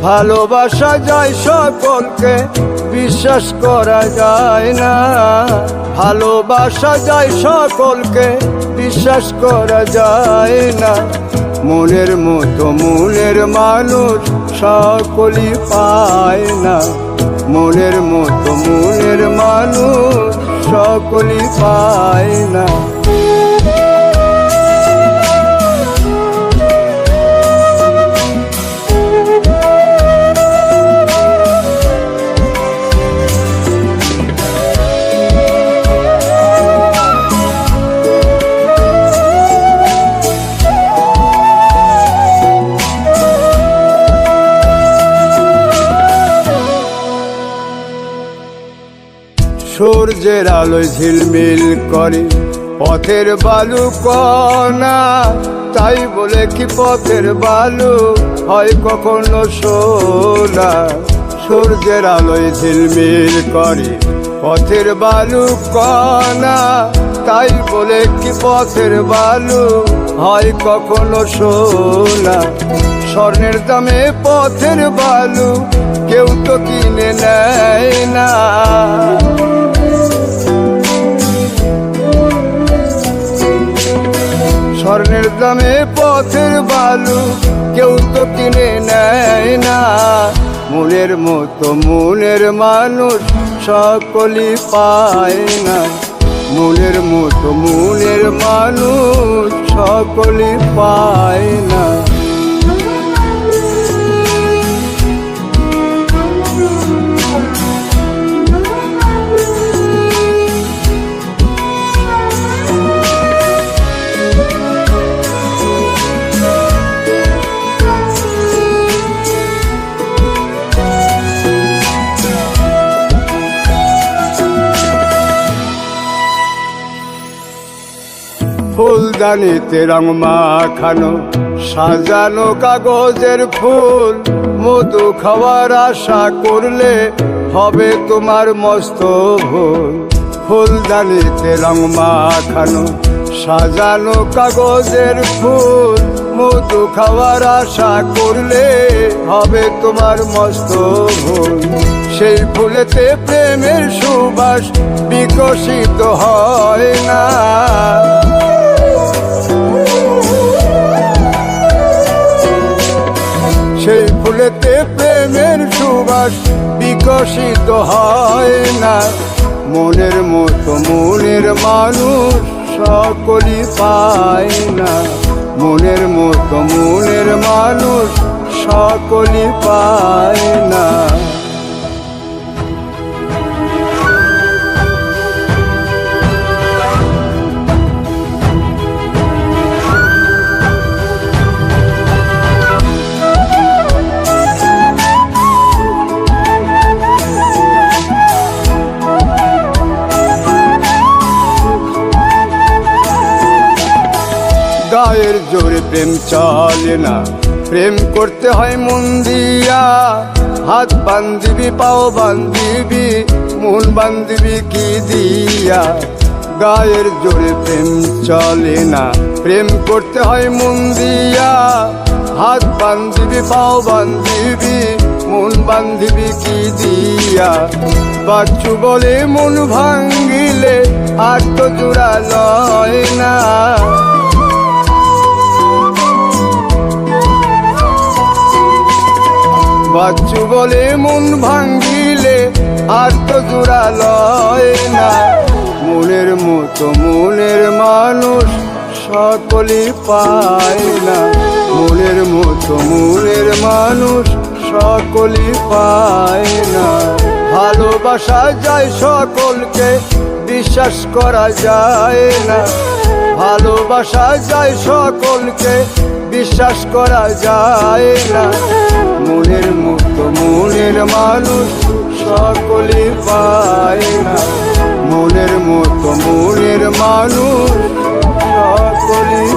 ভালোবাসা যায় সকলকে, বিশ্বাস করা যায় না। ভালোবাসা যায় সকলকে, বিশ্বাস করা যায় না। মনের মতো মনের মানুষ সকলই পায় না। মনের মতো মনের মানুষ সকলই পায় না। সূর্যের আলোয় ঝিলমিল করে পথের বালু কণা, তাই বলে কি পথের বালু হয় কখনো সোনা। সূর্যের আলোয় ঝিলমিল করে পথের বালু কণা, তাই বলে কি পথের বালু হয় কখনো সোনা। স্বর্ণের দামে পথের বালু কেউ তো কিনে নেয় না। স্বর্ণের দামে পথের বালু কেউ তো কিনে নেয় না। মনের মতো মনের মানুষ সকলই পায় না। মনের মতো মনের মানুষ সকলই পায় না। ফুলদানিতে রং মাখানো সাজানো কাগজের ফুল, মধু খাওয়ার আশা করলে হবে তোমার মস্ত ভুল। ফুলদানিতে রং মাখানো সাজানো কাগজের ফুল, মধু খাওয়ার আশা করলে হবে তোমার মস্ত ভুল। সেই ফুলেতে প্রেমের সুবাস বিকশিত হয় না। সেই ফুলেতে প্রেমের সুবাস বিকশিত হয় না। মনের মতো মনের মানুষ সকলই পায় না। মনের মতো মনের মানুষ সকলই পায় না। গায়ের জোরে প্রেম চলে না, প্রেম করতে হয় মন দিয়া। হাত বান্ধিবি পাও বান্ধিবি, মন বান্ধিবি কি দিয়া। গায়ের জোরে প্রেম চলে না, প্রেম করতে হয় মন দিয়া। হাত বান্ধিবি পাও বান্ধিবি, মন বান্ধিবি কি দিয়া। বাচ্চু বলে মন ভাঙ্গিলে আর তো জোড়া লয় না। বাচ্চু বলে মন ভাঙ্গিলে আর তো জোড়া লয় না। মনের মতো মনের মানুষ সকলই পায় না। মনের মতো মনের মানুষ সকলই পায় না। ভালোবাসা যায় সকলকে, বিশ্বাস করা যায় না। ভালোবাসা যায় সকলকে, বিশ্বাস করা যায় না। মনের মতো মনের মানুষ সকলই পায় না। মনের মতো মনের মানুষ সকলই